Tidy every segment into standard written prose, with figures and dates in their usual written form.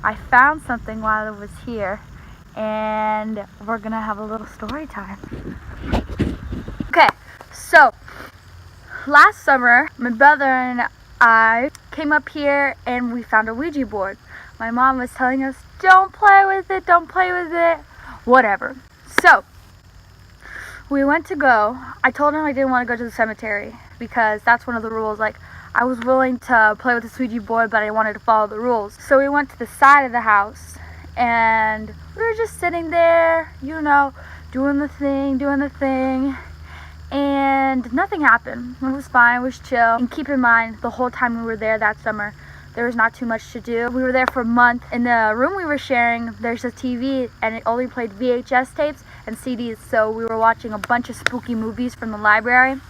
I found something while I was here, and we're gonna have a little story time. Okay, so last summer, my brother and I came up here and we found a Ouija board. My mom was telling us, don't play with it, don't play with it, whatever. So, we went to go. I told him I didn't want to go to the cemetery because that's one of the rules. Like, I was willing to play with the Ouija board, but I wanted to follow the rules. So we went to the side of the house and we were just sitting there, you know, doing the thing. And nothing happened. It was fine, it was chill. And keep in mind, the whole time we were there that summer, there was not too much to do. We were there for a month. In the room we were sharing, there's a TV and it only played VHS tapes and CDs. So we were watching a bunch of spooky movies from the library.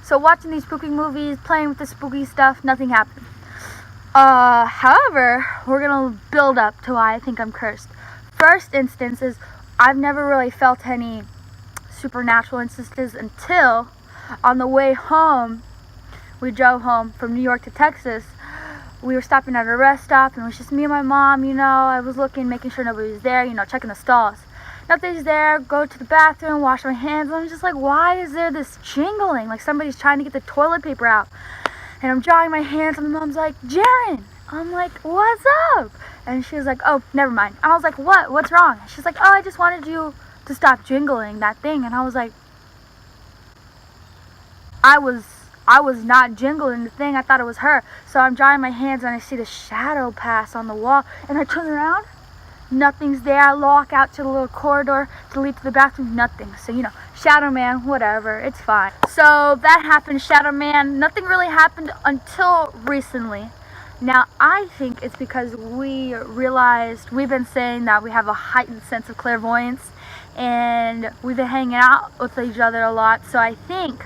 So watching these spooky movies, playing with the spooky stuff, nothing happened. However, we're gonna build up to why I think I'm cursed. First instance is I've never really felt any supernatural instances until on the way home. We drove home from New York to Texas. We were stopping at a rest stop and it was just me and my mom, you know. I was looking, making sure nobody was there, you know, checking the stalls. Nothing's there. Go to the bathroom, wash my hands. And I'm just like, why is there this jingling? Like somebody's trying to get the toilet paper out. And I'm drying my hands and my mom's like, Jaren. I'm like, what's up? And she was like, oh, never mind. And I was like, what? What's wrong? She's like, oh, I just wanted you to stop jingling that thing. And I was like, I was not jingling the thing. I thought it was her. So I'm drying my hands and I see the shadow pass on the wall and I turn around, nothing's there. I walk out to the little corridor to lead to the bathroom, nothing. So, you know, shadow man, whatever, it's fine. So that happened, shadow man. Nothing really happened until recently. Now, I think it's because we realized, we've been saying that we have a heightened sense of clairvoyance and we've been hanging out with each other a lot. So I think,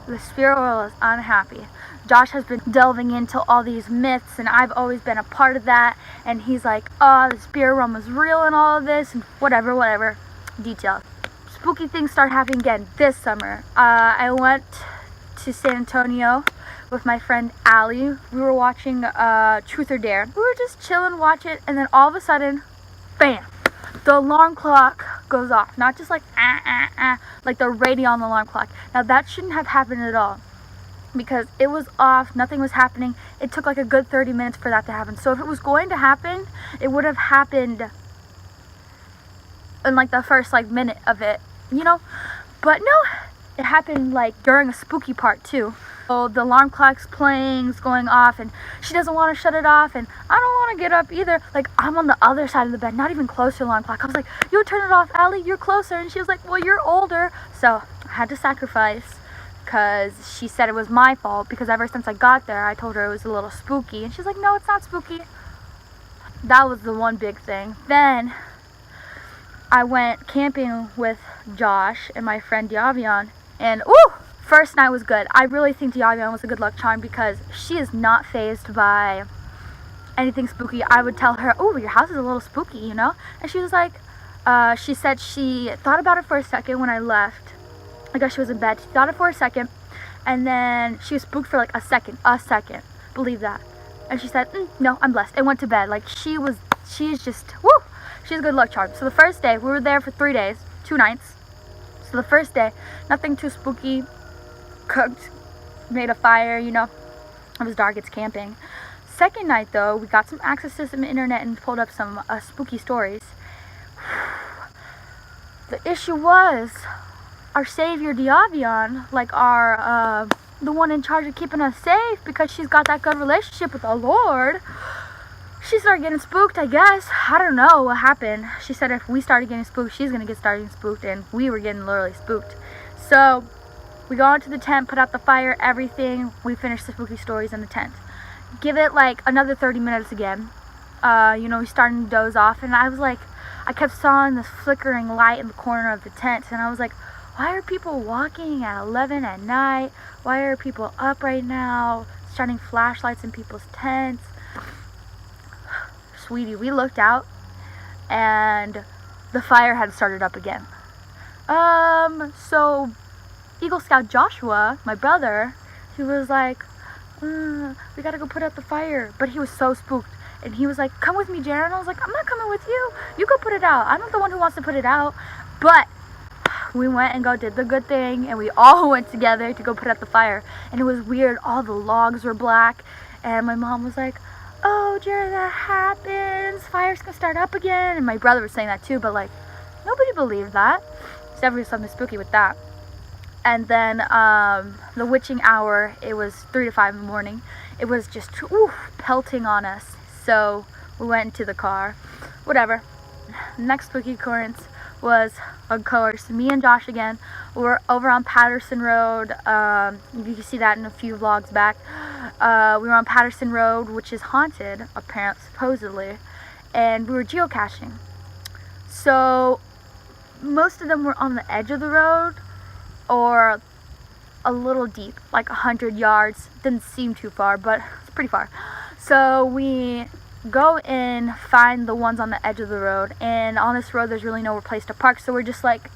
the spirit world is unhappy. Josh has been delving into all these myths and I've always been a part of that. And he's like, oh, the spirit realm is real and all of this and whatever. Details. Spooky things start happening again this summer. I went to San Antonio with my friend Allie. We were watching Truth or Dare. We were just chilling, watch it, and then all of a sudden, bam! The alarm clock goes off. Not just like like the radio on the alarm clock. Now that shouldn't have happened at all because it was off, nothing was happening. It took like a good 30 minutes for that to happen. So if it was going to happen, it would have happened in like the first like minute of it, you know? But no, it happened like during a spooky part too. So the alarm clock's playing, it's going off, and she doesn't want to shut it off, and I don't want to get up either. Like, I'm on the other side of the bed, not even close to the alarm clock. I was like, you turn it off, Allie, you're closer. And she was like, well, you're older. So I had to sacrifice because she said it was my fault because ever since I got there, I told her it was a little spooky. And she's like, no, it's not spooky. That was the one big thing. Then I went camping with Josh and my friend Diavion, and first night was good. I really think Diavion was a good luck charm because she is not fazed by anything spooky. I would tell her, oh, your house is a little spooky, you know? And she was like, she said she thought about it for a second when I left. I guess she was in bed. She thought it for a second, and then she was spooked for like a second. Believe that. And she said, no, I'm blessed, and went to bed. Like, she's just, she's a good luck charm. So the first day, we were there for 3 days, 2 nights. So the first day, nothing too spooky. Cooked, made a fire, you know. It was dark, it's camping. Second night though, we got some access to some internet and pulled up some spooky stories. The issue was our savior Diavion, like our the one in charge of keeping us safe, because she's got that good relationship with the Lord. She started getting spooked, I guess. I don't know what happened. She said if we started getting spooked, she's gonna get started getting spooked, and we were getting literally spooked. So we go into the tent, put out the fire, everything. We finished the spooky stories in the tent. Give it like another 30 minutes again. You know, we started to doze off, and I was like, I kept seeing this flickering light in the corner of the tent, and I was like, why are people walking at 11 at night? Why are people up right now, shining flashlights in people's tents? Sweetie, we looked out, and the fire had started up again. So Eagle Scout Joshua, my brother, he was like, we gotta go put out the fire. But he was so spooked. And he was like, come with me, Jared. And I was like, I'm not coming with you. You go put it out. I'm not the one who wants to put it out. But we went and did the good thing, and we all went together to go put out the fire. And it was weird. All the logs were black. And my mom was like, oh, Jared, that happens. Fire's gonna start up again. And my brother was saying that too, but like, nobody believed that. There's definitely something spooky with that. And then the witching hour, it was 3 to 5 in the morning. It was just pelting on us. So we went into the car. Whatever. Next spooky occurrence was, of course, me and Josh again. We're over on Patterson Road. You can see that in a few vlogs back. We were on Patterson Road, which is haunted, apparently, supposedly. And we were geocaching. So most of them were on the edge of the road, or a little deep, like 100 yards. Didn't seem too far, but it's pretty far. So we go in, find the ones on the edge of the road, and on this road there's really nowhere place to park, so we're just like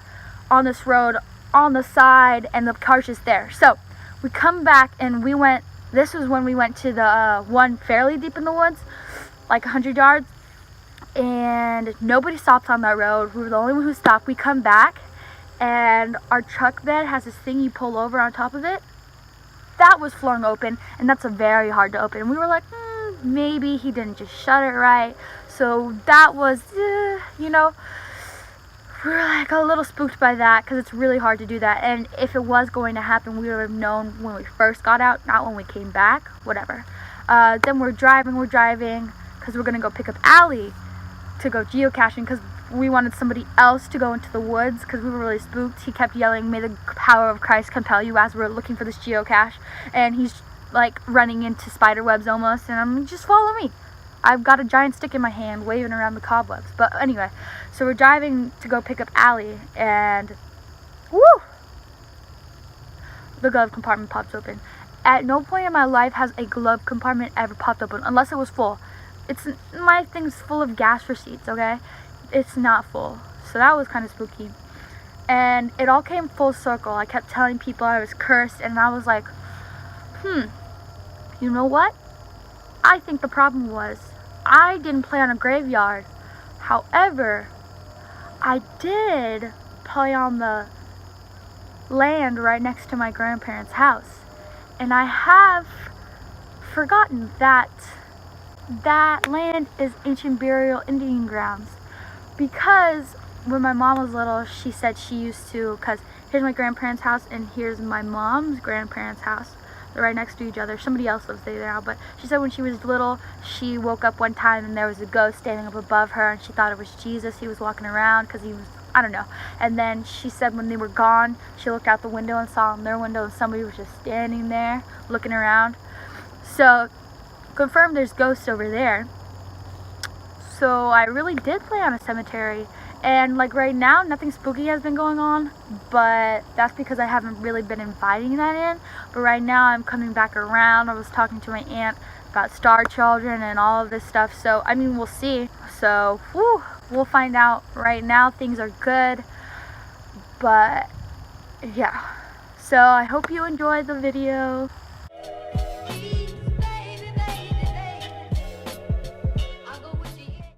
on this road on the side, and the car's just there. So we come back, and this was when we went to the one fairly deep in the woods, like 100 yards, and nobody stopped on that road. We were the only one who stopped. We come back, and our truck bed has this thing you pull over on top of it. That was flung open, and that's very hard to open. And we were like, maybe he didn't just shut it right. So that was, we were like a little spooked by that, because it's really hard to do that. And if it was going to happen, we would have known when we first got out, not when we came back. Whatever. Then we're driving, because we're going to go pick up Allie to go geocaching, because we wanted somebody else to go into the woods, because we were really spooked. He kept yelling, may the power of Christ compel you, as we're looking for this geocache. And he's like running into spider webs almost, and I'm just follow me. I've got a giant stick in my hand waving around the cobwebs. But anyway, so we're driving to go pick up Allie, and the glove compartment pops open. At no point in my life has a glove compartment ever popped open, unless it was full. My thing's full of gas receipts, okay? It's not full. So that was kind of spooky. And it all came full circle. I kept telling people I was cursed, and I was like, you know what? I think the problem was I didn't play on a graveyard. However, I did play on the land right next to my grandparents' house. And I have forgotten that that land is ancient burial Indian grounds. Because when my mom was little, she said she used to, because here's my grandparents' house and here's my mom's grandparents' house. They're right next to each other. Somebody else lives there now, but she said when she was little, she woke up one time and there was a ghost standing up above her, and she thought it was Jesus. He was walking around because he was, I don't know. And then she said when they were gone, she looked out the window and saw in their window and somebody was just standing there looking around. So confirmed there's ghosts over there. So I really did play on a cemetery. And like right now, nothing spooky has been going on, but that's because I haven't really been inviting that in. But right now I'm coming back around. I was talking to my aunt about star children and all of this stuff. So, I mean, we'll see. So, we'll find out. Right now, things are good. But, yeah. So, I hope you enjoyed the video.